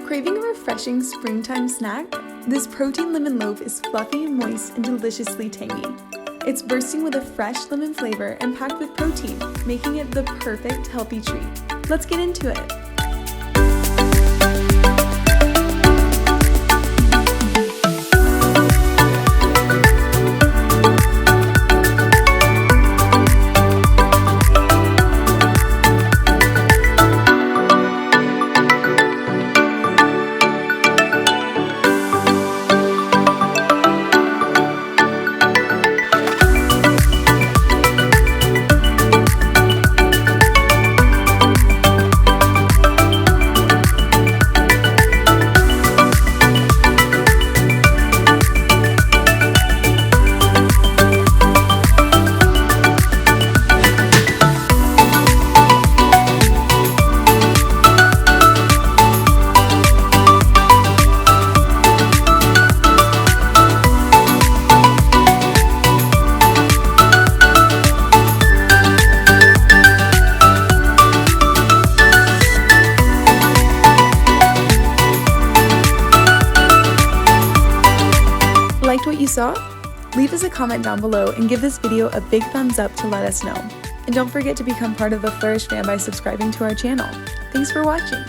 Craving a refreshing springtime snack? This Protein Lemon Loaf is fluffy, moist, and deliciously tangy. It's bursting with a fresh lemon flavor and packed with protein, making it the perfect healthy treat. Let's get into it. Liked what you saw? Leave us a comment down below and give this video a big thumbs up to let us know. And don't forget to become part of the Flourish fam by subscribing to our channel. Thanks for watching!